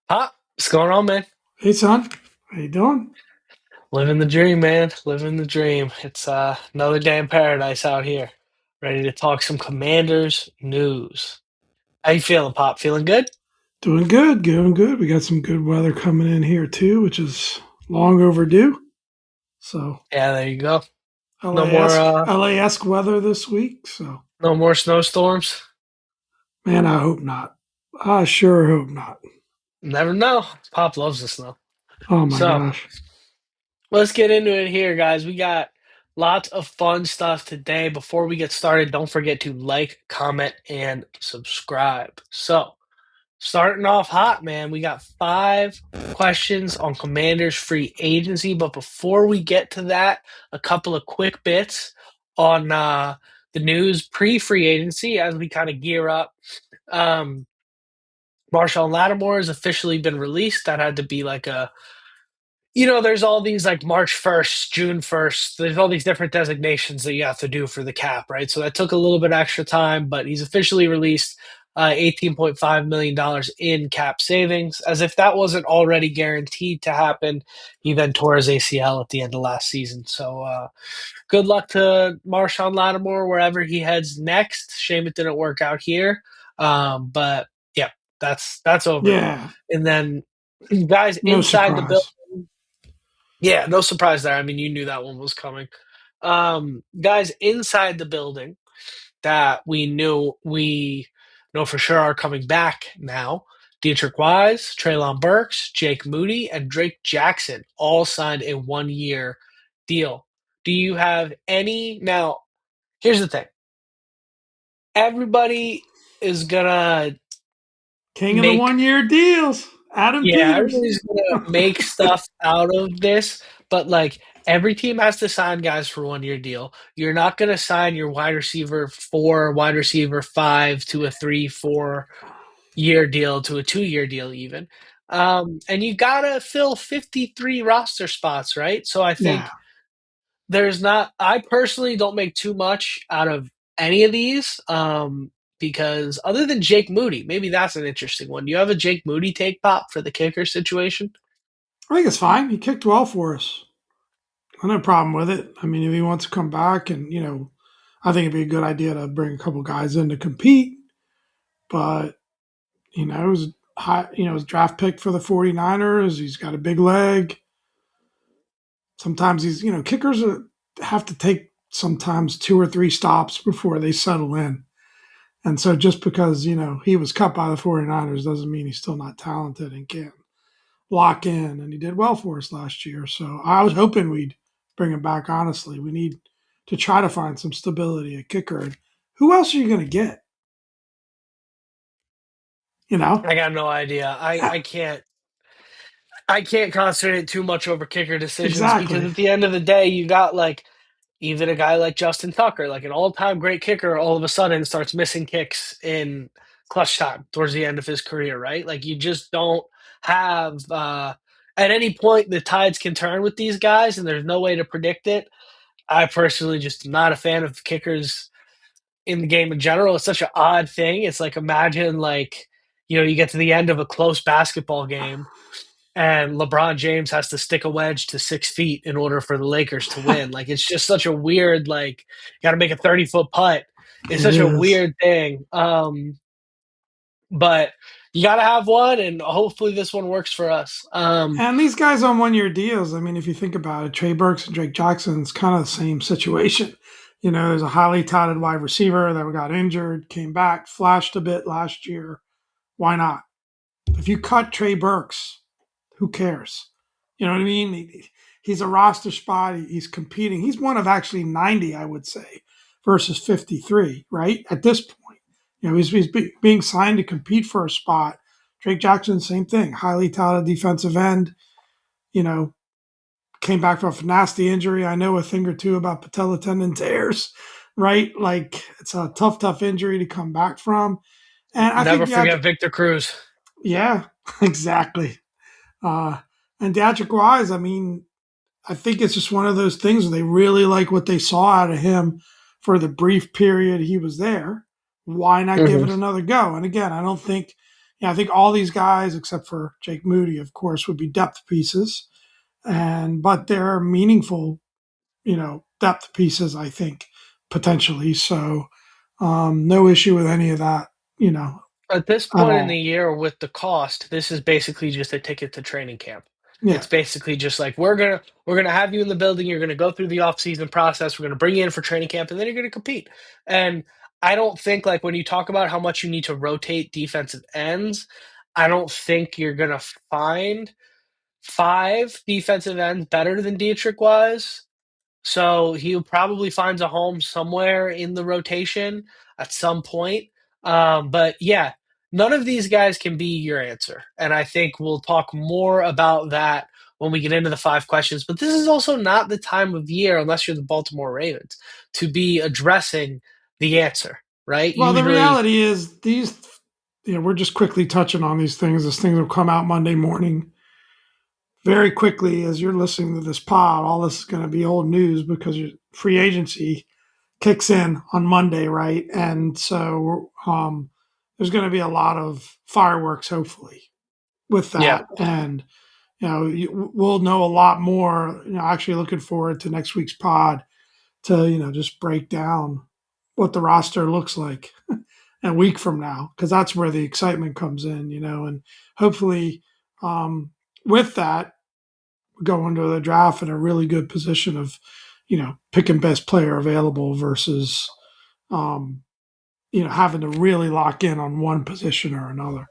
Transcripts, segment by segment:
Pop, what's going on, man? Hey son, how you doing? Living the dream, man. Living the dream. It's another day in paradise out here. Ready to talk some Commanders news. How you feeling, Pop? Feeling good? Doing good, doing good. We got some good weather coming in here too, which is long overdue. So Yeah, there you go. No more LA-esque, LA-esque weather this week. So no more snowstorms. man, I hope not. I sure hope not. Never know. Pop loves the snow. Oh my So gosh. let's get into it here, guys. We got lots of fun stuff today. Before we get started, don't forget to like, comment, and subscribe. Starting off hot, man. We got 5 questions on Commanders free agency. But before we get to that, a couple of quick bits on the news pre free agency as we kind of gear up. Um, Marshawn Lattimore has officially been released. That had to be like there's all these like March 1st, June 1st. There's all these different designations that you have to do for the cap, right? So that took a little bit extra time, but he's officially released $18.5 million in cap savings. As if that wasn't already guaranteed to happen, he then tore his ACL at the end of last season. So good luck to Marshawn Lattimore wherever he heads next. Shame it didn't work out here. But yeah, that's over. Yeah, And then guys no inside the building. surprise. Yeah, no surprise there. I mean, you knew that one was coming. Guys inside the building that we know for sure are coming back now. Dietrich Wise, Traylon Burks, Jake Moody, and Drake Jackson all signed a 1 year deal. Do you have any? Now, here's the thing. Everybody is gonna King of the make 1 year deals. Adam Yeah, Peters. everybody's gonna make stuff out of this, but like every team has to sign guys for 1 year deal. You're not gonna sign your wide receiver 4, wide receiver 5 to a 3, 4 year deal to a 2 year deal even. And you gotta fill 53 roster spots, right? So I Yeah. think there's not I personally don't make too much out of any of these. Because other than Jake Moody, maybe that's an interesting one. Do you have a Jake Moody take, Pop, for the kicker situation? I think it's fine. He kicked well for us. I have no problem with it. I mean, if he wants to come back and, I think it'd be a good idea to bring a couple guys in to compete. But it was high, his draft pick for the 49ers. He's got a big leg. Sometimes kickers have to take sometimes 2 or 3 stops before they settle in. And so just because, he was cut by the 49ers doesn't mean he's still not talented and can lock in. And he did well for us last year. So I was hoping we'd bring him back, honestly. We need to try to find some stability at kicker. And who else are you going to get? You know? I got no idea. I can't concentrate too much over kicker decisions because Exactly. at the end of the day, you got like even a guy like Justin Tucker, like an all-time great kicker, all of a sudden starts missing kicks in clutch time towards the end of his career, right? Like you just don't have at any point the tides can turn with these guys, and there's no way to predict it. I personally just am not a fan of kickers in the game in general. It's such an odd thing. It's like imagine like you get to the end of a close basketball game and LeBron James has to stick a wedge to 6 feet in order for the Lakers to win. Like it's just such a weird like you got to make a 30-foot putt. It's It such a is. weird thing. But you got to have one, and hopefully this one works for us. And these guys on 1 year deals, I mean, if you think about it, Trey Burks and Drake Jackson, it's kind of the same situation. There's a highly touted wide receiver that got injured, came back, flashed a bit last year. Why not? If you cut Trey Burks, who cares? You know what I mean? He's a roster spot. He's competing. He's one of actually 90, I would say, versus 53, right? At this point, he's being signed to compete for a spot. Drake Jackson, same thing. Highly touted defensive end, you know, came back from a nasty injury. I know a thing or two about patella tendon tears, right? Like it's a tough, tough injury to come back from. And I Never think, forget Victor Cruz. yeah, exactly. Uh, and Patrick Wise, I mean, I think it's just one of those things where they really like what they saw out of him for the brief period he was there. Why not give Mhm. it another go? And again, I don't think, yeah, I think all these guys, except for Jake Moody, of course, would be depth pieces, and but they're meaningful, depth pieces. I think potentially. So, no issue with any of that, At this at point in the all. year with the cost, this is basically just a ticket to training camp. Yeah. It's basically just like we're gonna have you in the building. You're gonna go through the off season process. We're gonna bring you in for training camp, and then you're gonna compete. And I don't think like when you talk about how much you need to rotate defensive ends, I don't think you're gonna find five defensive ends better than Dietrich was. So he probably finds a home somewhere in the rotation at some point. But yeah, none of these guys can be your answer. And I think we'll talk more about that when we get into the five questions. But this is also not the time of year, unless you're the Baltimore Ravens, to be addressing the answer, right? Well, the Usually, reality is these. We're just quickly touching on these things. These things will come out Monday morning. Very quickly, as you're listening to this pod, all this is going to be old news because free agency kicks in on Monday, right? And so there's going to be a lot of fireworks, hopefully, with yeah. that. And we'll know a lot more. Actually, looking forward to next week's pod to just break down what the roster looks like a week from now, because that's where the excitement comes in. And hopefully, um, with that, go into the draft in a really good position of picking best player available versus um, having to really lock in on one position or another.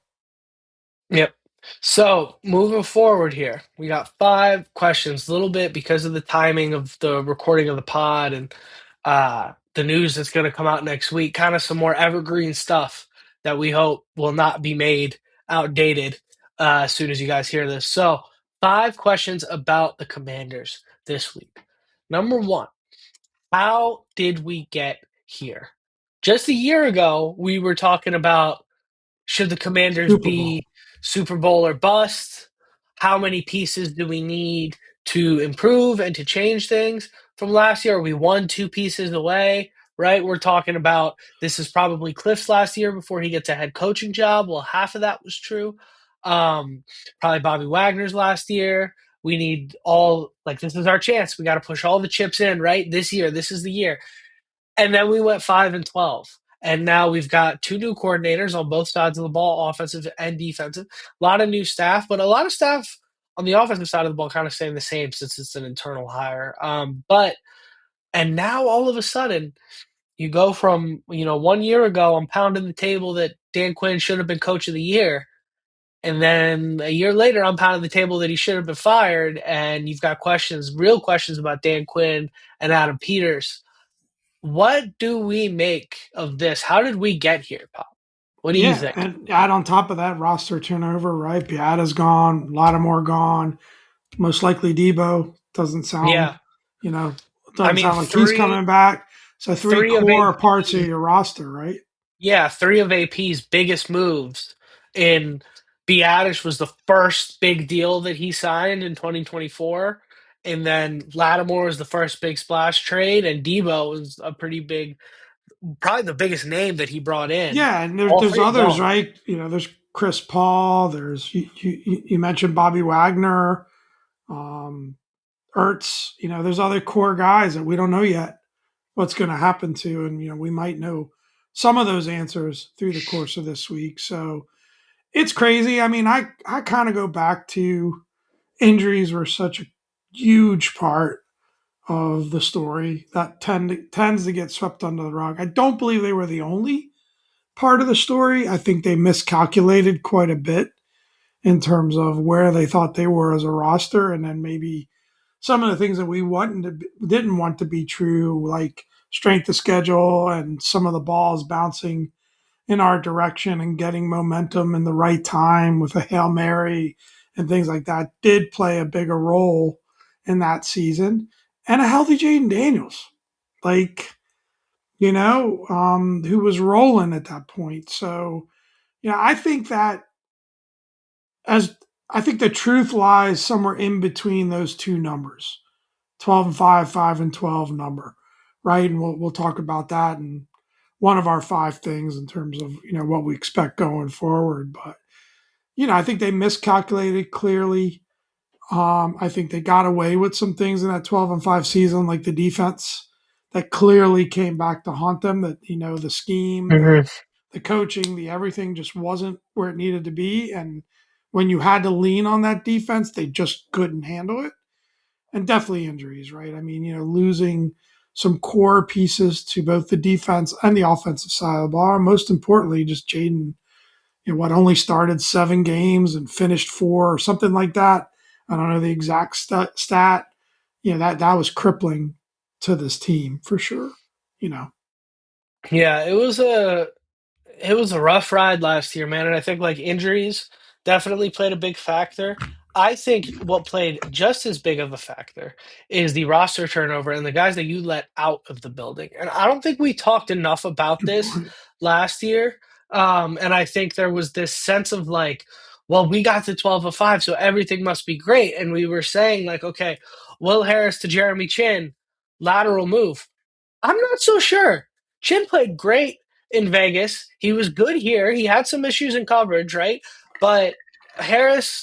Yep. So moving forward here, we got five questions, a little bit because of the timing of the recording of the pod and the news that's going to come out next week, kind of some more evergreen stuff that we hope will not be made outdated as soon as you guys hear this. So, five questions about the Commanders this week. Number one, how did we get here? Just a year ago, we were talking about should the Commanders Super Bowl. be Super Bowl or bust? How many pieces do we need to improve and to change things from last year? Are we one, two pieces away? Right? We're talking about this is probably Cliff's last year before he gets a head coaching job. Well, half of that was true. Um, Probably Bobby Wagner's last year. We need all like this is our chance. We got to push all the chips in, right? This year, this is the year. And then we went 5-12. And now we've got two new coordinators on both sides of the ball, offensive and defensive. A lot of new staff, but a lot of staff on the offensive side of the ball kind of staying the same since it's an internal hire. And now all of a sudden, you go from, 1 year ago, I'm pounding the table that Dan Quinn should have been coach of the year. And then a year later, I'm pounding the table that he should have been fired. And you've got questions, real questions about Dan Quinn and Adam Peters. What do we make of this? How did we get here, Pop? What do you Yeah, think? and add on top of that roster turnover, right? Piata's gone, Lattimore gone, most likely Debo doesn't Yeah, sound, you know, I doesn't mean sound like he's coming back. So three three of core parts of AP, your roster, right? yeah, three of AP's biggest moves in Biadish was the first big deal that he signed in 2024, and then Lattimore was the first big splash trade, and Debo was a pretty big, probably the biggest name that he brought in. Yeah, and All there's three are others, gone. right? There's Chris Paul. There's you mentioned Bobby Wagner, um, Ertz. There's other core guys that we don't know yet what's going to happen to, and we might know some of those answers through the course of this week. So it's crazy. I mean, I kind of go back to injuries were such a huge part of the story that tends to get swept under the rug. I don't believe they were the only part of the story. I think they miscalculated quite a bit in terms of where they thought they were as a roster, and then maybe some of the things that didn't want to be true, like strength of schedule and some of the balls bouncing in our direction and getting momentum in the right time with a Hail Mary and things like that did play a bigger role in that season. And a healthy Jaden Daniels, like, who was rolling at that point. So, I think that as I think the truth lies somewhere in between those two numbers, 12 and 5, 5 and 12 number, right? And we'll talk about that and one of our five things in terms of what we expect going forward. But I think they miscalculated clearly. I think they got away with some things in that 12-5 season, like the defense that clearly came back to haunt them. That the scheme, Hmm. the coaching, the everything just wasn't where it needed to be, and when you had to lean on that defense, they just couldn't handle it. And definitely injuries, right? I mean, losing some core pieces to both the defense and the offensive side of the ball. Most importantly, just Jaden, what only started 7 games and finished 4 or something like that. I don't know the exact stat. That was crippling to this team for sure. You know, Yeah, it was a rough ride last year, man, and I think like injuries definitely played a big factor. I think what played just as big of a factor is the roster turnover and the guys that you let out of the building. And I don't think we talked enough about good this point. last year. And I think there was this sense of like, well, we got to 12-5, so everything must be great. And we were saying like, okay, Will Harris to Jeremy Chin, lateral move. I'm not so sure. Chin played great in Vegas. He was good here. He had some issues in coverage, right? But Harris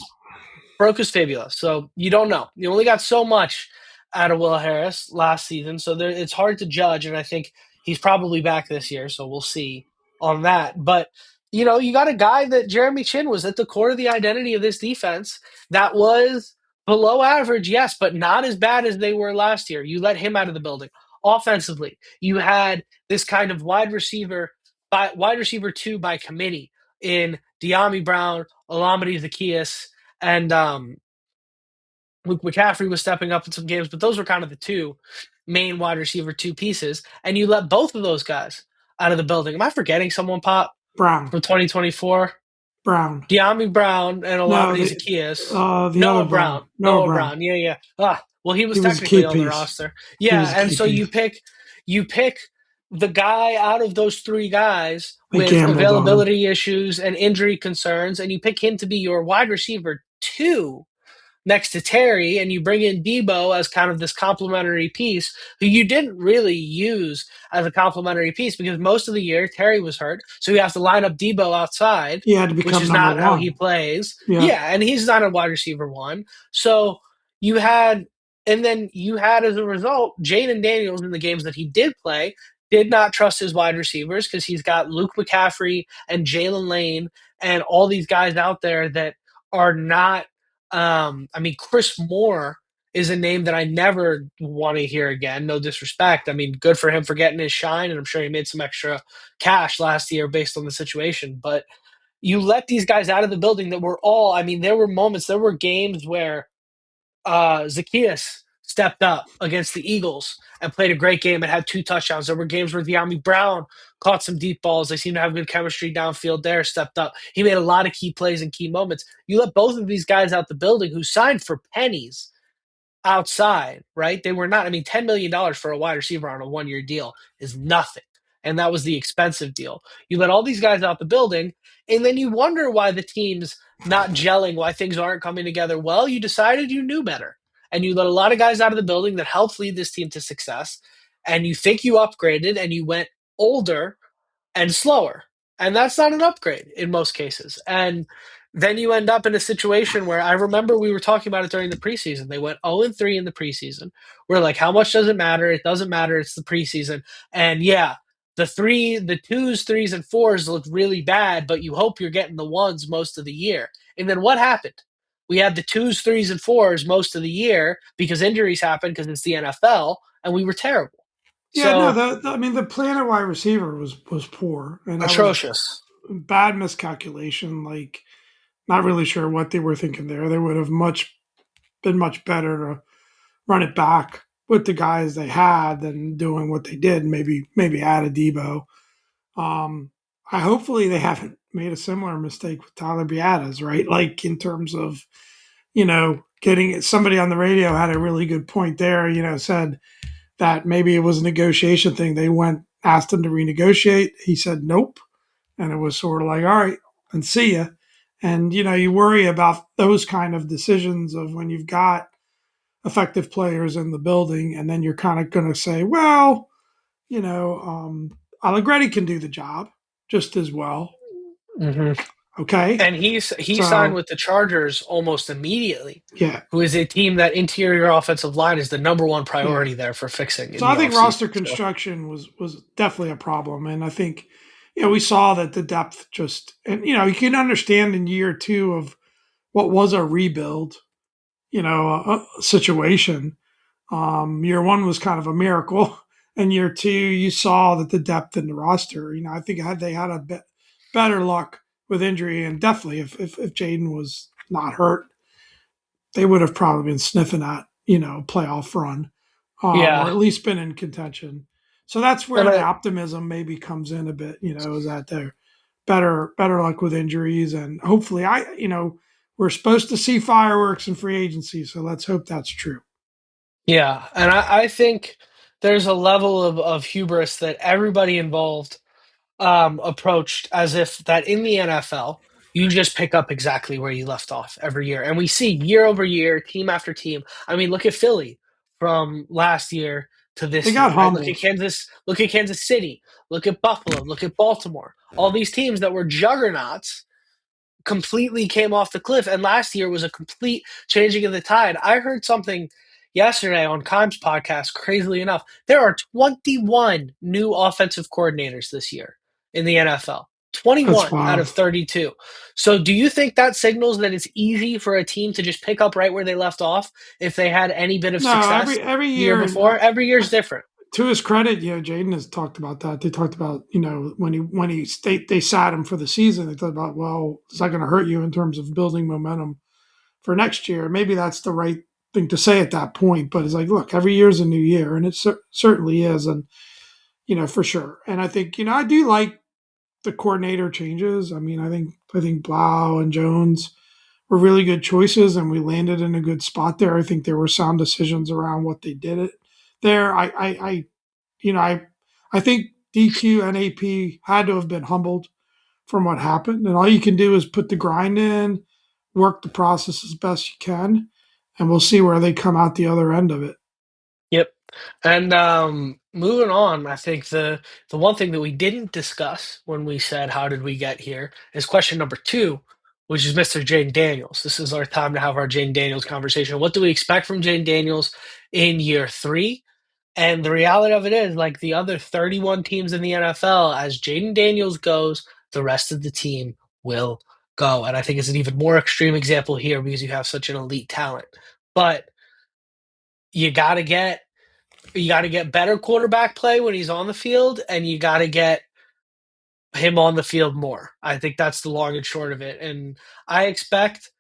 broke his fibula, so you don't know. You only got so much out of Will Harris last season, so it's hard to judge. And I think he's probably back this year, so we'll see on that. But you got a guy that Jeremy Chin was at the core of the identity of this defense that was below average, yes, but not as bad as they were last year. You let him out of the building. Offensively, you had this kind of wide receiver two by committee in De'Ami Brown, Olamide Zaccheaus, and Luke McCaffrey was stepping up in some games, but those were kind of the two main wide receiver two pieces. And you let both of those guys out of the building. Am I forgetting someone, Pop, Brown, from 2024? Brown. De'Ami Brown and No, Olamide Zaccheaus. the other Noah Brown, Brown. Noah Noah Brown. Brown. Yeah, yeah. Well, he He was was a key technically on the piece. roster. He Yeah, was a and key so you piece. pick the guy out of those three guys They with gambled on him. availability issues and injury concerns, and you pick him to be your wide receiver two next to Terry, and you bring in Debo as kind of this complementary piece who you didn't really use as a complementary piece because most of the year Terry was hurt. So you have to line up Debo outside, He had to which become is number not how he one. plays. Yeah, Yeah, and he's not a wide receiver one. So you had, and then you had as a result, Jaden Daniels in the games that he did play did not trust his wide receivers because he's got Luke McCaffrey and Jalen Lane and all these guys out there that are not I mean, Chris Moore is a name that I never want to hear again. No disrespect. I mean, good for him for getting his shine, and I'm sure he made some extra cash last year based on the situation. But you let these guys out of the building that were all, I mean, there were moments, there were games where Zacchaeus stepped up against the Eagles and played a great game and had 2 touchdowns. There were games where De'Ami Brown caught some deep balls. They seem to have good chemistry downfield there, stepped up. He made a lot of key plays and key moments. You let both of these guys out the building who signed for pennies outside, right? They were not, I mean, $10 million for a wide receiver on a 1 year deal is nothing. And that was the expensive deal. You let all these guys out the building, and then you wonder why the team's not gelling, why things aren't coming together. Well, you decided you knew better. And you let a lot of guys out of the building that helped lead this team to success. And you think you upgraded and you went older and slower. And that's not an upgrade in most cases. And then you end up in a situation where I remember we were talking about it during the preseason. They went 0-3 in the preseason. We're like, how much does it matter? It doesn't matter. It's the preseason. And yeah, the twos, threes, and fours look really bad, but you hope you're getting the ones most of the year. And then what happened? We had the twos, threes, and fours most of the year because injuries happen because it's the NFL, and we were terrible. yeah. No, So I mean the plan at wide receiver was poor, and that was atrocious. bad miscalculation. Like, not really sure what they were thinking there. They would have been much better to run it back with the guys they had than doing what they did. Maybe add a Debo. Um, I hopefully they haven't made a similar mistake with Tyler Biadasz, right? Like, in terms of getting somebody on the radio had a really good point there. Said that maybe it was a negotiation thing. They asked him to renegotiate. He said nope, and it was sort of like, all right, and see ya. And you worry about those kind of decisions of when you've got effective players in the building, and then you're kind of going to say, well, Allegretti can do the job just as well. Hmm. Okay. And he signed So, with the Chargers almost immediately, yeah. who is a team that interior offensive line is the number one Yeah. priority there for fixing in So the I think offseason. roster So construction was definitely a problem. And I think, we saw that the depth just, and, you can understand in year two of what was a rebuild, situation. Year one was kind of a miracle, and year two you saw that the depth in the roster. I think had they had a bit better luck with injury, and definitely if Jaden was not hurt, they would have probably been sniffing at playoff run, or yeah, at least been in contention. So that's and where the optimism maybe comes in a bit. Is that they're better luck with injuries, and hopefully we're supposed to see fireworks in free agency, so let's hope that's true. I think there's a level of hubris that everybody involved approached as if that in the NFL, you just pick up exactly where you left off every year. And we see year over year, team after team. I mean, look at Philly from last year to They this year, got right? humbled. Look at Kansas City, look at Buffalo, look at Baltimore. All these teams that were juggernauts completely came off the cliff. And last year was a complete changing of the tide. I heard something yesterday on Kimes podcast, crazily enough. There are 21 new offensive coordinators this year in the NFL. That's 21 out wild. of 32. So do you think that signals that it's easy for a team to just pick up right where they left off if they had any bit of No, success every the year year, and before? Every year's different. to his credit, Jaden has talked about that. They talked about when he they sat him for the season. They thought about, well, is that going to hurt you in terms of building momentum for next year? Maybe that's the right thing to say at that point. But it's like, look, every year is a new year, and it certainly is, and for sure. And I think I do like the coordinator changes. I mean, I think Blau and Jones were really good choices, and we landed in a good spot there. I think there were sound decisions around what they did it there. You know, I, I think DQ and AP had to have been humbled from what happened, and all you can do is put the grind in, work the process as best you can, and we'll see where they come out the other end of it. Yep. And moving on, I think the one thing that we didn't discuss when we said how did we get here is question number two, which is Mr. Jane Daniels. This is our time to have our Jane Daniels conversation. What do we expect from Jane Daniels in year three? And the reality of it is, like the other 31 teams in the NFL, as Jaden Daniels goes, the rest of the team will go. And I think it's an even more extreme example here because you have such an elite talent. But you got to get better quarterback play when he's on the field, and you got to get him on the field more. I think that's the long and short of it. And I expect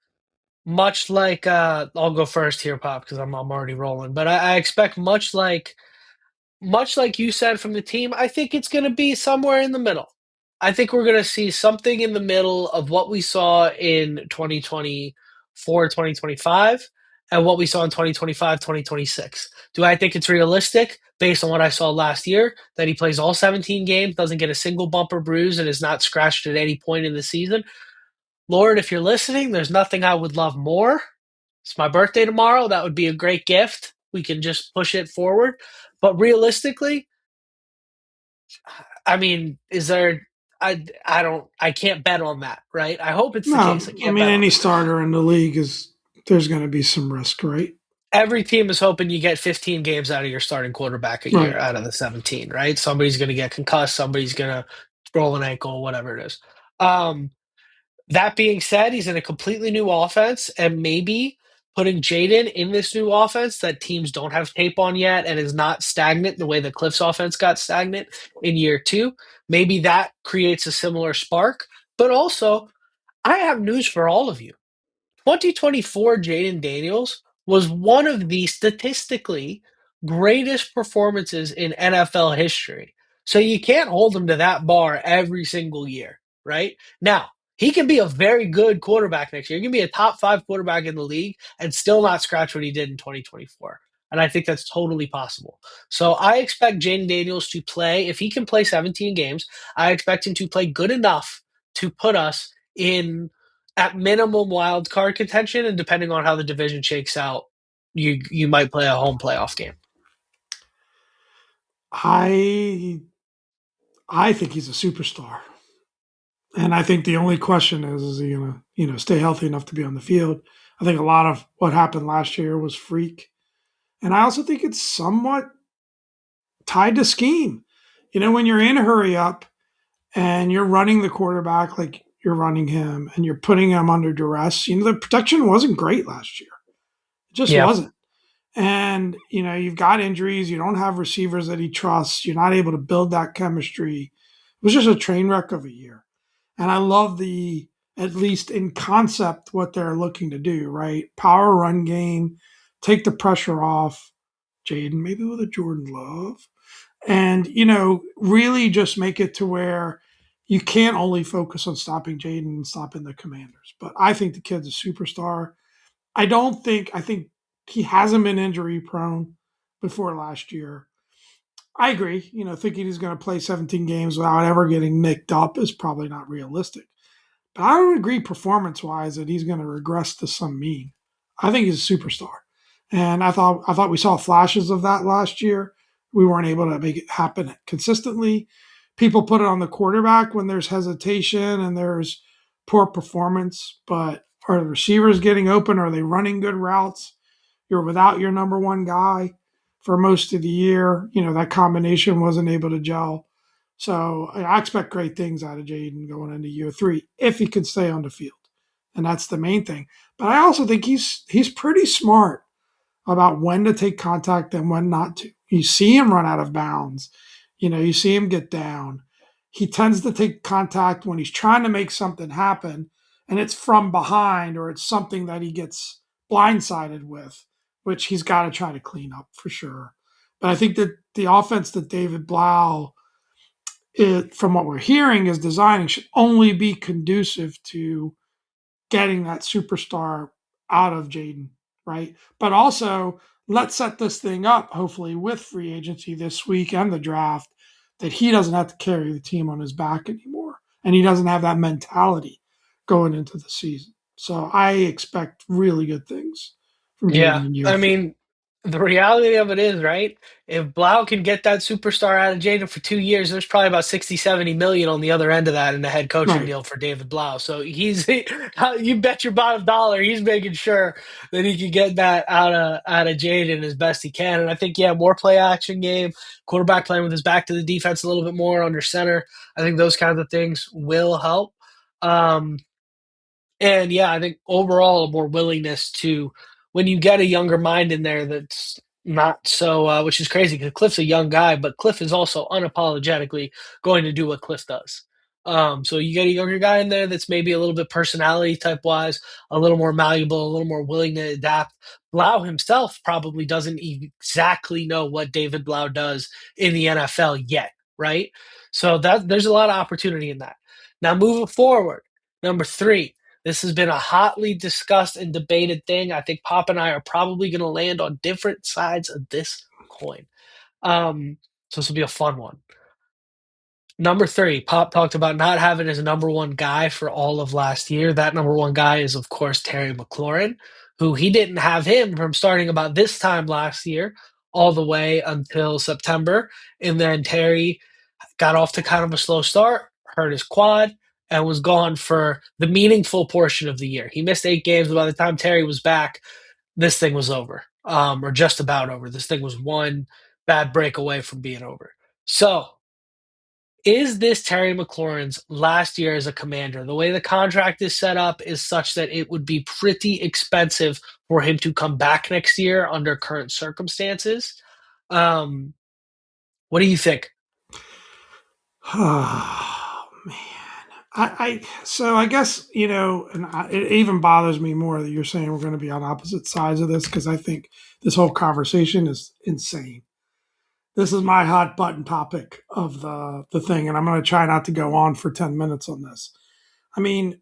much like I'll go first here, Pop, because I'm already rolling. But I expect much like you said from the team, I think it's going to be somewhere in the middle. I think we're going to see something in the middle of what we saw in 2024, 2025, and what we saw in 2025, 2026. Do I think it's realistic based on what I saw last year that he plays all 17 games, doesn't get a single bump or bruise, and is not scratched at any point in the season? Lord, if you're listening, there's nothing I would love more. It's my birthday tomorrow. That would be a great gift. We can just push it forward. But realistically, I mean, is there? I can't bet on that, right? I hope it's the case. I No, I can't mean bet on any it. starter in the league is there's going to be some risk, right? Every team is hoping you get 15 games out of your starting quarterback a year Right. out of the 17, right? Somebody's going to get concussed. Somebody's going to roll an ankle, whatever it is. That being said, he's in a completely new offense, and maybe putting Jaden in this new offense that teams don't have tape on yet and is not stagnant the way the Cliffs offense got stagnant in year two, maybe that creates a similar spark. But also, I have news for all of you. 2024 Jaden Daniels was one of the statistically greatest performances in NFL history. So you can't hold him to that bar every single year, right? Now, he can be a very good quarterback next year. He can be a top five quarterback in the league and still not scratch what he did in 2024. And I think that's totally possible. So I expect Jaden Daniels to play, if he can play 17 games, I expect him to play good enough to put us in at minimum wild card contention, and depending on how the division shakes out, you might play a home playoff game. I I think he's a superstar. And I think the only question is he going to, stay healthy enough to be on the field? I think a lot of what happened last year was freak. And I also think it's somewhat tied to scheme. When you're in a hurry up and you're running the quarterback like you're running him and you're putting him under duress, the protection wasn't great last year. It just Yeah. wasn't. And, you've got injuries. You don't have receivers that he trusts. You're not able to build that chemistry. It was just a train wreck of a year. And I love at least in concept, what they're looking to do, right? Power run game, take the pressure off Jaden, maybe with a Jordan Love, and, really just make it to where you can't only focus on stopping Jaden and stopping the Commanders. But I think the kid's a superstar. I think he hasn't been injury prone before last year. I agree. Thinking he's going to play 17 games without ever getting nicked up is probably not realistic. But I don't agree performance wise that he's going to regress to some mean. I think he's a superstar, and I thought we saw flashes of that last year. We weren't able to make it happen consistently. People put it on the quarterback when there's hesitation and there's poor performance, but are the receivers getting open? Are they running good routes? You're without your number one guy for most of the year. That combination wasn't able to gel. So I expect great things out of Jaden going into year three if he can stay on the field, and that's the main thing. But I also think he's pretty smart about when to take contact and when not to. You see him run out of bounds. You see him get down. He tends to take contact when he's trying to make something happen, and it's from behind or it's something that he gets blindsided with, which he's got to try to clean up for sure. But I think that the offense that David Blau, from what we're hearing, is designing should only be conducive to getting that superstar out of Jaden, right? But also, let's set this thing up, hopefully, with free agency this week and the draft, that he doesn't have to carry the team on his back anymore. And he doesn't have that mentality going into the season. So I expect really good things from Yeah, Jaden in year I three. mean, the reality of it is, right? If Blau can get that superstar out of Jaden for 2 years, there's probably about 60, 70 million on the other end of that in a head coaching Right. deal for David Blau. So you bet your bottom dollar, he's making sure that he can get that out of Jaden as best he can. And I think, yeah, more play action game, quarterback playing with his back to the defense a little bit more under center. I think those kinds of things will help. Um, and yeah, I think overall a more willingness to when you get a younger mind in there that's not so which is crazy because Cliff's a young guy, but Cliff is also unapologetically going to do what Cliff does. So you get a younger guy in there that's maybe a little bit personality type wise, a little more malleable, a little more willing to adapt. Blau himself probably doesn't exactly know what David Blau does in the NFL yet, right? So that there's a lot of opportunity in that. Now moving forward, number three, this has been a hotly discussed and debated thing. I think Pop and I are probably going to land on different sides of this coin. So this will be a fun one. Number three, Pop talked about not having his number one guy for all of last year. That number one guy is, of course, Terry McLaurin, who he didn't have him from starting about this time last year all the way until September. And then Terry got off to kind of a slow start, hurt his quad, and was gone for the meaningful portion of the year. He missed 8 games, but by the time Terry was back, this thing was over, or just about over. This thing was one bad break away from being over. So, is this Terry McLaurin's last year as a commander? The way the contract is set up is such that it would be pretty expensive for him to come back next year under current circumstances. Um, what do you think? Oh man, so I guess it even bothers me more that you're saying we're going to be on opposite sides of this because I think this whole conversation is insane. This is my hot button topic of the thing, and I'm going to try not to go on for 10 minutes on this. I mean,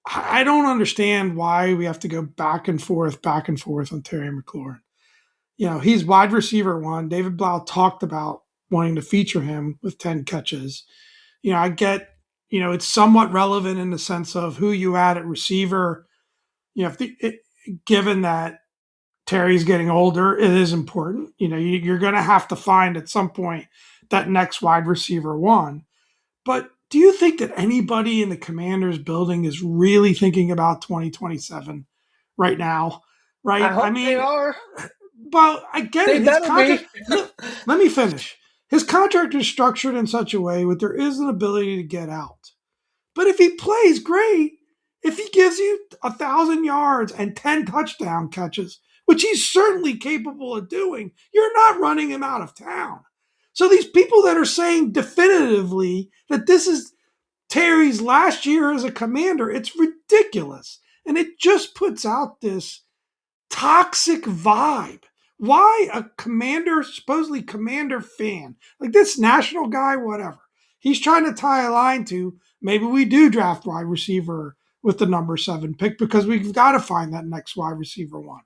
I don't understand why we have to go back and forth on Terry McLaurin. He's wide receiver one. David Blau talked about wanting to feature him with 10 catches. I get, it's somewhat relevant in the sense of who you add at receiver. Given that Terry's getting older, it is important. You're going to have to find at some point that next wide receiver one. But do you think that anybody in the Commanders building is really thinking about 2027 right now? I Right? I hope they mean, are. well, I get They it. His better contract. be. Let me finish. His contract is structured in such a way that there is an ability to get out. But if he plays great, if he gives you 1,000 yards and 10 touchdown catches, which he's certainly capable of doing, you're not running him out of town. So these people that are saying definitively that this is Terry's last year as a commander, it's ridiculous. And it just puts out this toxic vibe. Why a commander, supposedly commander fan, like this national guy, whatever, he's trying to tie a line to maybe we do draft wide receiver with the number 7 pick because we've got to find that next wide receiver one.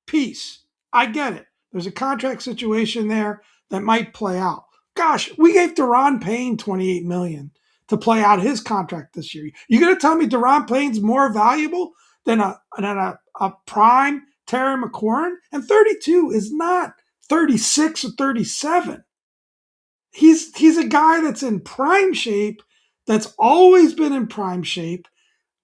Peace. I get it. There's a contract situation there that might play out. Gosh, we gave Deron Payne 28 million to play out his contract this year. You gonna tell me Deron Payne's more valuable than a prime Terry McLaurin? And 32 is not 36 or 37. He's a guy that's in prime shape, that's always been in prime shape.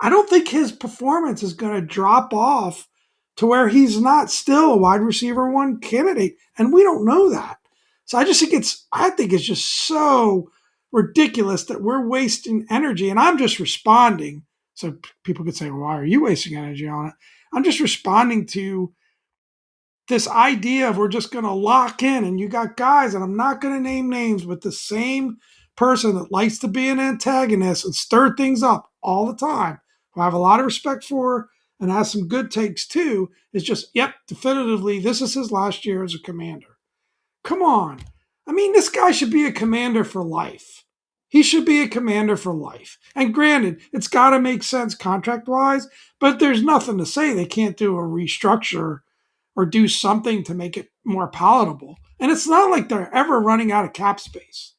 I don't think his performance is going to drop off to where he's not still a wide receiver one candidate, and we don't know that. So I think it's just so ridiculous that we're wasting energy, and I'm just responding. So people could say, well, "Why are you wasting energy on it?" I'm just responding to this idea of we're just going to lock in, and you got guys, and I'm not going to name names, but the same person that likes to be an antagonist and stir things up all the time, who I have a lot of respect for and has some good takes too, is just, yep, definitively, this is his last year as a commander. Come on. I mean, this guy should be a commander for life. He should be a commander for life. And granted, it's got to make sense contract wise, but there's nothing to say they can't do a restructure or do something to make it more palatable. And it's not like they're ever running out of cap space,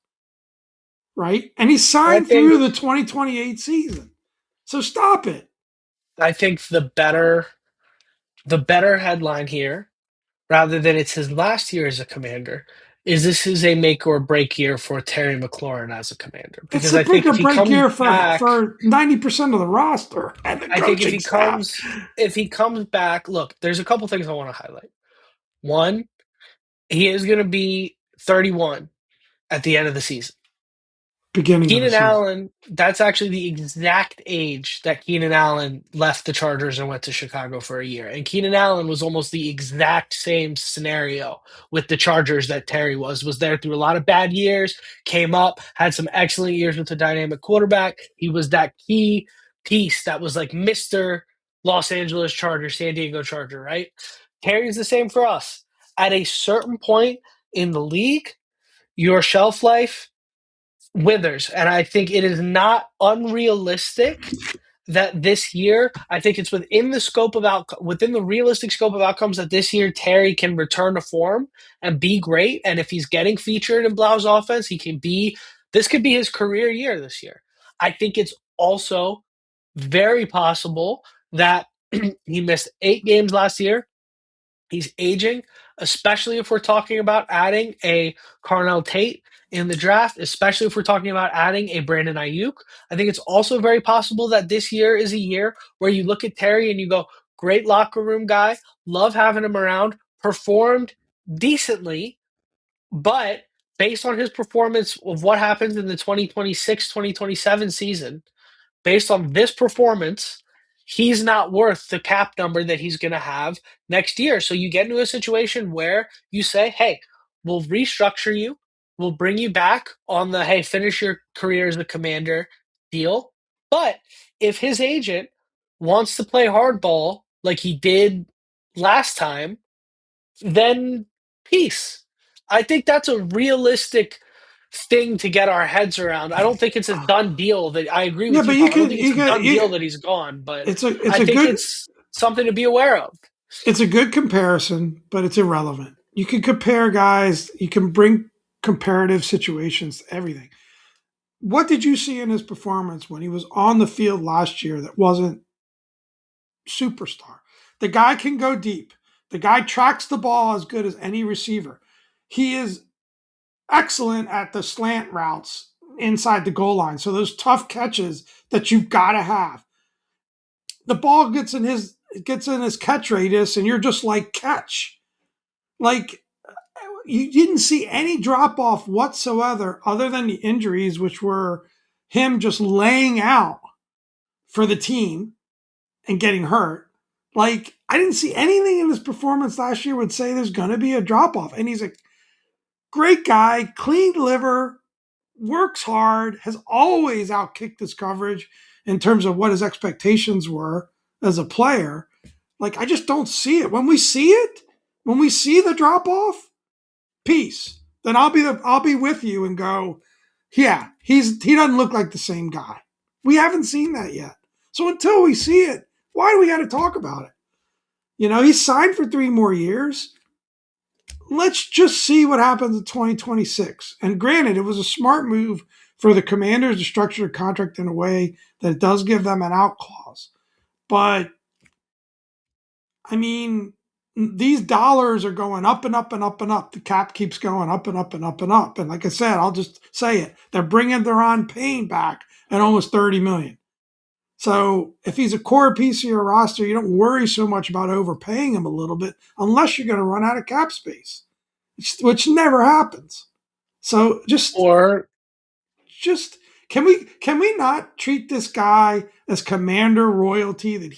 right? And he I signed think through the 2028 season. So stop it. I think the better headline here, rather than it's his last year as a commander, is this is a make or break year for Terry McLaurin as a commander. It's Because a I break think or if he break comes year back, for 90% of the roster and the I think if coaching he staff. comes if he comes back, look, there's a couple things I want to highlight. One, he is going to be 31 at the end of the season. Beginning of the Keenan season. Allen, that's actually the exact age that Keenan Allen left the Chargers and went to Chicago for a year. And Keenan Allen was almost the exact same scenario with the Chargers that Terry was there through a lot of bad years, came up, had some excellent years with a dynamic quarterback. He was that key piece that was like Mr. Los Angeles Charger, San Diego Charger, right? Terry's the same for us. At a certain point in the league, your shelf life withers. And I think it is not unrealistic that this year, I think it's within the scope of within the realistic scope of outcomes that this year Terry can return to form and be great. And if he's getting featured in Blau's offense, he can be. This could be his career year this year. I think it's also very possible that he missed 8 games last year. He's aging, especially if we're talking about adding a Carnell Tate in the draft, especially if we're talking about adding a Brandon Ayuk. I think it's also very possible that this year is a year where you look at Terry and you go, great locker room guy, love having him around, performed decently, but based on his performance of what happens in the 2026-2027 season, based on this performance, he's not worth the cap number that he's going to have next year. So you get into a situation where you say, hey, we'll restructure you. We'll bring you back on the, hey, finish your career as a commander deal. But if his agent wants to play hardball like he did last time, then peace. I think that's a realistic thing to get our heads around. I don't think it's a done deal that I agree Yeah, with but you, you Paul. I don't could think it's you a got done you, deal that he's gone, but it's I a think good it's something to be aware of. it's a good comparison, but it's irrelevant. You can compare guys, you can bring comparative situations to everything. What did you see in his performance when he was on the field last year that wasn't superstar? The guy can go deep. The guy tracks the ball as good as any receiver. He is excellent at the slant routes. inside the goal line. So those tough catches that you've got to have. The ball gets in his catch radius, and you're just like catch. Like you didn't see any drop off whatsoever, other than the injuries, which were him just laying out for the team and getting hurt. Like I didn't see anything in his performance last year would say there's going to be a drop off, and he's a great guy, clean liver, works hard, has always outkicked his coverage in terms of what his expectations were as a player. Like I just don't see it. When we see the drop off, peace. Then I'll be with you and go, yeah, he doesn't look like the same guy. We haven't seen that yet. So until we see it, why do we got to talk about it? He's signed for 3 more years. Let's just see what happens in 2026. And granted, it was a smart move for the Commanders to structure the contract in a way that it does give them an out clause. But I mean, these dollars are going up and up and up and up. The cap keeps going up and up and up and up. And like I said, I'll just say it. They're bringing Deron Payne back at almost 30 million. So if he's a core piece of your roster, you don't worry so much about overpaying him a little bit unless you're going to run out of cap space, which never happens. So Or just can we not treat this guy as commander royalty that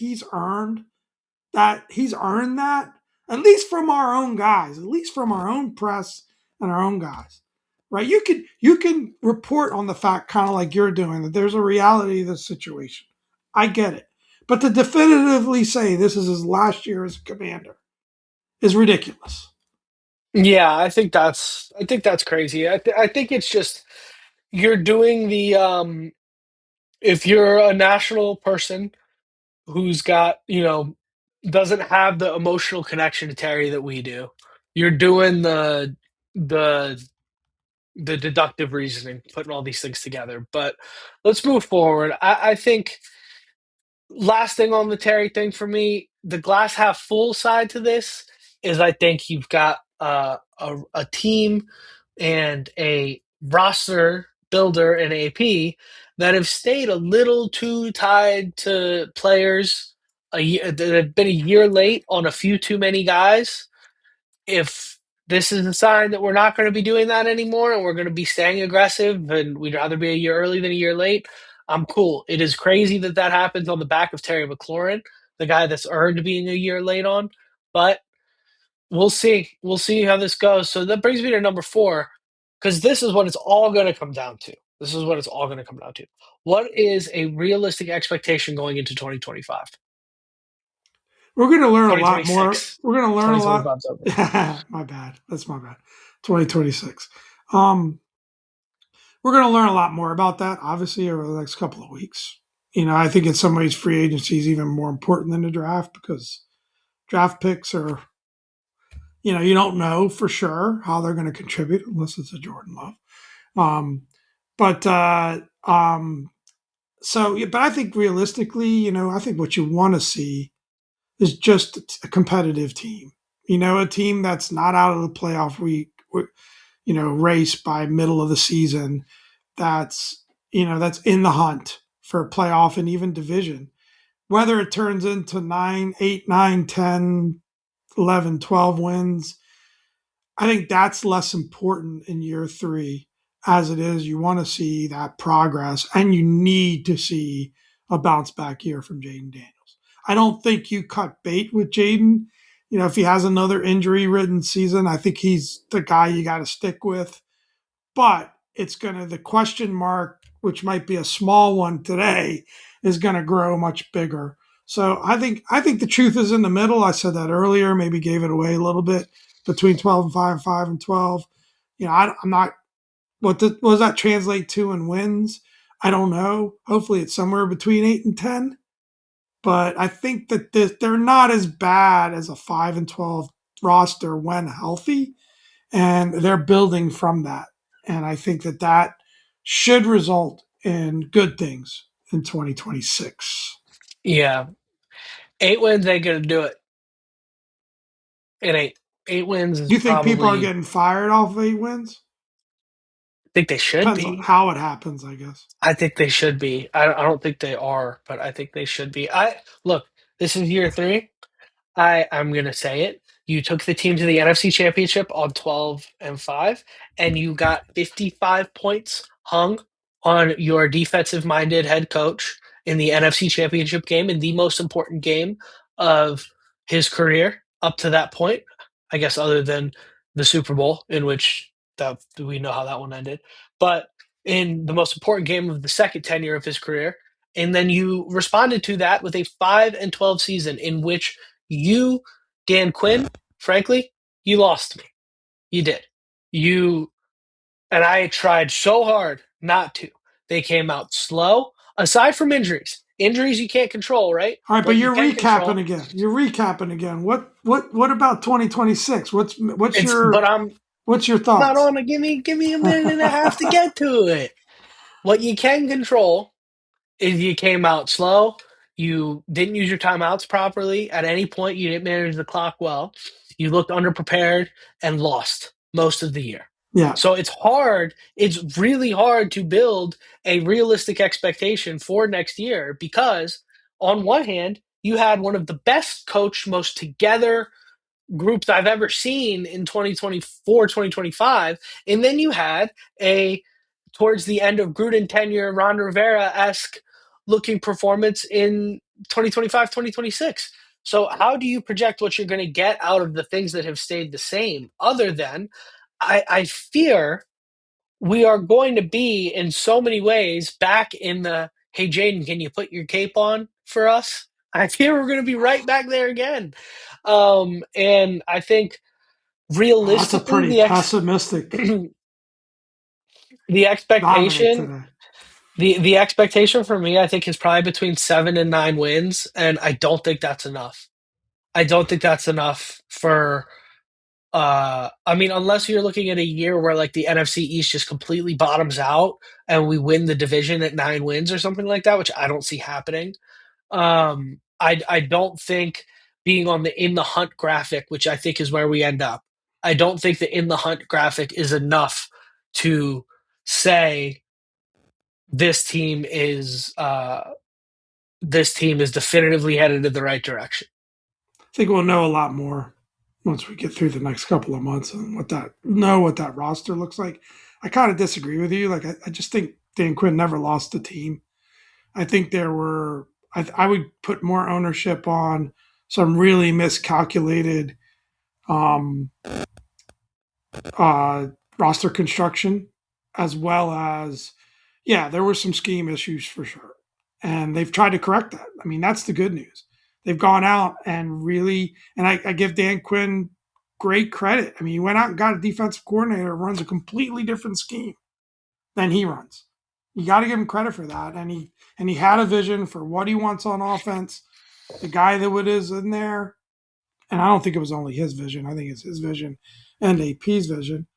at least from our own guys, at least from our own press and our own guys, right? You can report on the fact, kind of like you're doing, that there's a reality of this situation. I get it, but to definitively say this is his last year as a commander is ridiculous. yeah, I think that's crazy. I think it's just you're doing the if you're a national person who's got, doesn't have the emotional connection to Terry that we do. You're doing the the deductive reasoning, putting all these things together. But let's move forward. I think last thing on the Terry thing for me, the glass half full side to this is I think you've got a team and a roster builder and AP that have stayed a little too tied to players that have been a year late on a few too many guys. If this is a sign that we're not going to be doing that anymore and we're going to be staying aggressive and we'd rather be a year early than a year late, I'm cool. It is crazy that that happens on the back of Terry McLaurin, the guy that's earned being a year late on, but we'll see. We'll see how this goes. So that brings me to number four, because this is what it's all going to come down to. This is what it's all going to come down to. What is a realistic expectation going into 2025? We're going to learn a lot more. 2026. We're going to learn a lot. 2025's over. My bad. That's my bad. 2026. Um, we're going to learn a lot more about that, obviously, over the next couple of weeks. I think in some ways free agency is even more important than the draft because draft picks are, you don't know for sure how they're going to contribute unless it's a Jordan Love. Um, but so, yeah, but I think realistically, I think what you want to see is just a competitive team. A team that's not out of the playoff week, race by middle of the season. That's in the hunt for a playoff and even division. Whether it turns into 9, 8, 9, 10, 11, 12 wins, I think that's less important in year three as it is. You want to see that progress and you need to see a bounce back year from Jaden Daniels. I don't think you cut bait with Jaden. If he has another injury ridden season, I think he's the guy you got to stick with. But the question mark, which might be a small one today, is going to grow much bigger. So I think the truth is in the middle. I said that earlier, maybe gave it away a little bit between 12 and 5, 5 and 12. I'm not, what does that translate to in wins? I don't know. Hopefully it's somewhere between 8 and 10. But I think that they're not as bad as a 5 and 12 roster when healthy, and they're building from that. And I think that should result in good things in 2026. Yeah. 8 wins ain't going to do it. It ain't. 8 wins is Do you think people are probably getting fired off of 8 wins? think they should Depends on be. how it happens, I guess. I think they should be. I don't think they are, but I think they should be. I look. This is year three. I'm gonna say it. You took the team to the NFC Championship on 12-5, and you got 55 points hung on your defensive-minded head coach in the NFC Championship game, in the most important game of his career up to that point. I guess other than the Super Bowl, in which that we know how that one ended, but in the most important game of the second tenure of his career. And then you responded to that with a 5-12 season in which you, Dan Quinn, frankly, you lost me. You did. You and I tried so hard not to. They came out slow. Aside from injuries, injuries you can't control, right? All right, but What you you're can recapping control, again. You're recapping again. What about 2026? it's. But What's your I'm not thoughts? on. Give me a minute and a half to get to it. What you can control is you came out slow. You didn't use your timeouts properly. At any point, you didn't manage the clock well. You looked underprepared and lost most of the year. Yeah. So it's hard. It's really hard to build a realistic expectation for next year because, on one hand, you had one of the best coach, most together groups I've ever seen in 2024, 2025. And then you had a towards the end of Gruden tenure, Ron Rivera esque looking performance in 2025, 2026. So, how do you project what you're going to get out of the things that have stayed the same? Other than, I fear we are going to be in so many ways back in the hey, Jaden, can you put your cape on for us? I fear we're going to be right back there again. And I think Oh, that's a realistically, pretty pessimistic the Dominic expectation today. the expectation for me, I think, is probably between 7 and 9 wins, and I don't think that's enough. I don't think that's enough for. I mean, unless you're looking at a year where like the NFC East just completely bottoms out and we win the division at 9 wins or something like that, which I don't see happening. I don't think being on the in the hunt graphic, which I think is where we end up. I don't think the in the hunt graphic is enough to say this team is this team is definitively headed in the right direction. I think we'll know a lot more once we get through the next couple of months and what that roster looks like. I kind of disagree with you. Like I just think Dan Quinn never lost the team. I think there were I would put more ownership on some really miscalculated um, uh, roster construction, as well as, yeah, there were some scheme issues for sure. And they've tried to correct that. I mean, that's the good news. They've gone out and really, and I give Dan Quinn great credit. I mean, he went out and got a defensive coordinator who runs a completely different scheme than he runs. You got to give him credit for that. And he had a vision for what he wants on offense. The guy that is in there, and I don't think it was only his vision. I think it's his vision and AP's vision.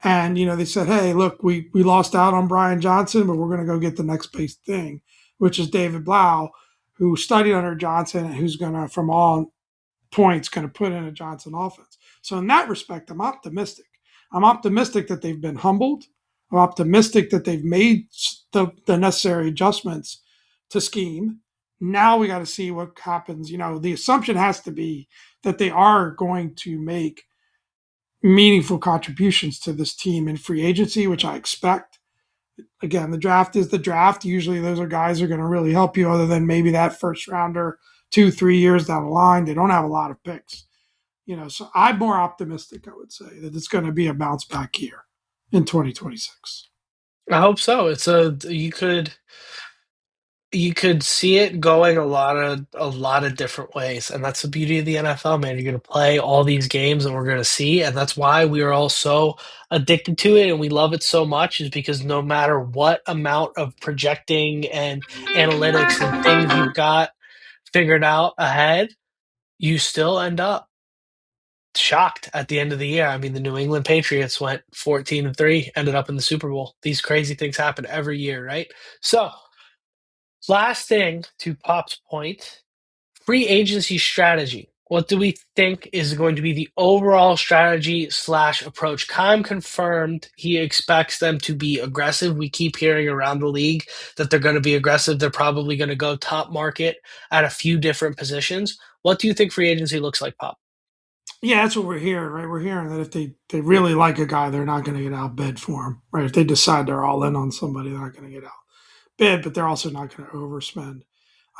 And they said, "Hey, look, we lost out on Brian Johnson, but we're going to go get the next best thing, which is David Blau, who studied under Johnson and who's going to, from all points, going to put in a Johnson offense." So in that respect, I'm optimistic. I'm optimistic that they've been humbled. I'm optimistic that they've made the necessary adjustments to scheme. Now we got to see what happens. The assumption has to be that they are going to make meaningful contributions to this team in free agency, which I expect. Again, the draft is the draft. Usually those are guys who are going to really help you, other than maybe that first rounder 2-3 years down the line. They don't have a lot of picks. So I'm more optimistic, I would say, that it's going to be a bounce back year in 2026. I hope so. It's a you could see it going a lot of different ways, and that's the beauty of the NFL, man. You're going to play all these games, and we're going to see, and that's why we are all so addicted to it, and we love it so much, is because no matter what amount of projecting and analytics and things you've got figured out ahead, you still end up shocked at the end of the year. I mean, the New England Patriots went 14-3, ended up in the Super Bowl. These crazy things happen every year, right? So, last thing to Pop's point, free agency strategy. What do we think is going to be the overall strategy slash approach? Kime confirmed he expects them to be aggressive. We keep hearing around the league that they're going to be aggressive. They're probably going to go top market at a few different positions. What do you think free agency looks like, Pop? Yeah, that's what we're hearing, right? We're hearing that if they really like a guy, they're not going to get outbid for him, right? If they decide they're all in on somebody, they're not going to get outbid, but they're also not going to overspend.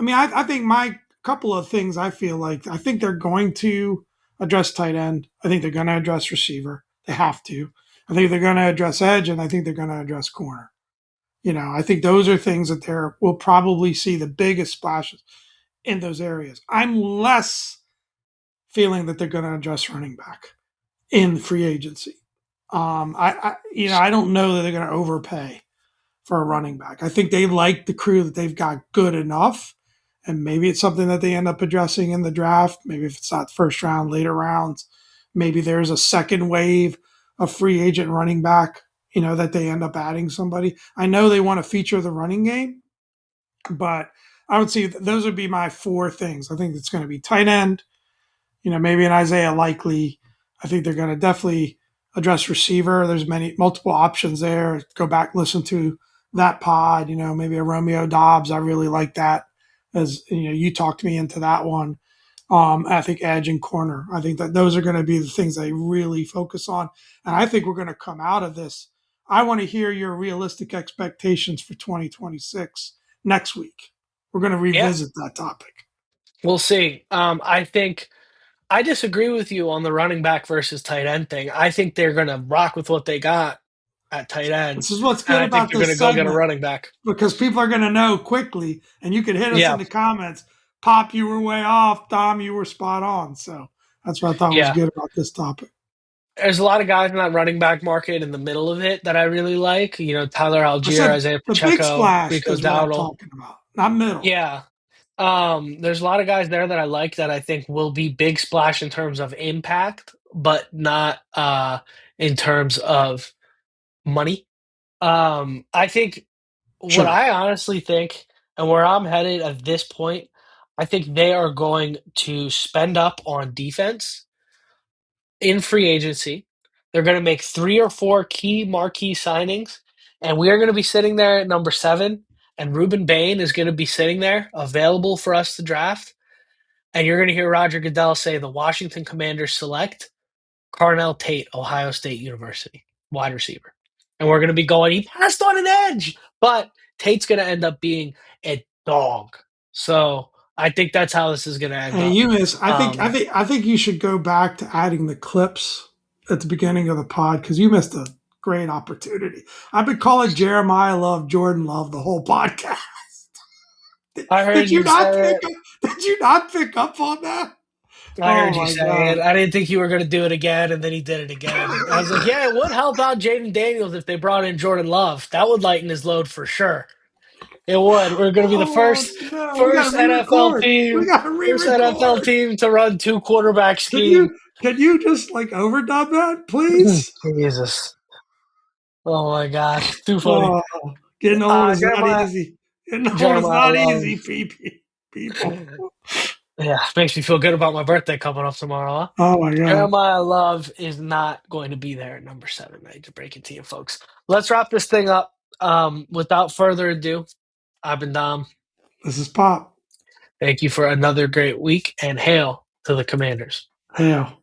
I mean, I think my couple of things I feel like I think they're going to address tight end. I think they're going to address receiver. They have to. I think they're going to address edge, and I think they're going to address corner. I think those are things that there will probably see the biggest splashes in those areas. I'm less feeling that they're going to address running back in free agency. I don't know that they're going to overpay for a running back. I think they like the crew that they've got good enough, and maybe it's something that they end up addressing in the draft. Maybe if it's not first round, later rounds, maybe there's a second wave of free agent running back. That they end up adding somebody. I know they want to feature the running game, but I would say those would be my four things. I think it's going to be tight end, maybe an Isaiah Likely. I think they're going to definitely address receiver. There's multiple options there. Go back, listen to that pod, maybe a Romeo Dobbs. I really like that. As you talked me into that one. I think edge and corner. I think that those are going to be the things they really focus on. And I think we're going to come out of this. I want to hear your realistic expectations for 2026 next week. We're going to Yeah, revisit that topic. we'll see. I think I disagree with you on the running back versus tight end thing. I think they're going to rock with what they got at tight end, This is what's and good I think about they're going this to go get a segment running back. because people are going to know quickly, and you can hit us in Yeah, the comments. Pop, you were way off. Dom, you were spot on. So that's what I thought was yeah. good about this topic. There's a lot of guys in that running back market in the middle of it that I really like. Tyler I Algier, said Isaiah the big Pacheco, splash Rico is what I'm Dowdle. talking about, not middle. Yeah. There's a lot of guys there that I like that I think will be big splash in terms of impact, but not in terms of money. I think what Sure. I honestly think and where I'm headed at this point, I think they are going to spend up on defense in free agency. They're going to make three or four key marquee signings, and we are going to be sitting there at number 7. And Ruben Bain is going to be sitting there available for us to draft. And you're going to hear Roger Goodell say the Washington Commanders select Carnell Tate, Ohio State University, wide receiver. And we're going to be going, he passed on an edge, but Tate's going to end up being a dog. So I think that's how this is going to end Hey, up. you miss. I think. I Um, think. I think you should go back to adding the clips at the beginning of the pod because you missed a great opportunity. I've been calling Jeremiah Love Jordan Love the whole podcast. I Did heard you you not say pick it. up? Did you not pick up on that? I Oh heard you my say god! it. I didn't think you were going to do it again, and then he did it again. I was like, yeah, it would help out Jaden Daniels if they brought in Jordan Love. That would lighten his load for sure. It would. We're going to be the Oh first no! We got to first NFL re-record. We team, got to first NFL re-record. team to run two quarterback Can scheme. you just like overdub that, please? Jesus. Oh my gosh. Too funny. Oh, getting old is not Jeremiah easy. Getting old is Jeremiah not Love. easy, people. Yeah, makes me feel good about my birthday coming up tomorrow, huh? Oh my god. Jeremiah Love is not going to be there at number 7. I hate to break it to you folks. Let's wrap this thing up. Without further ado, I've been Dom. This is Pop. Thank you for another great week and hail to the Commanders. Hell.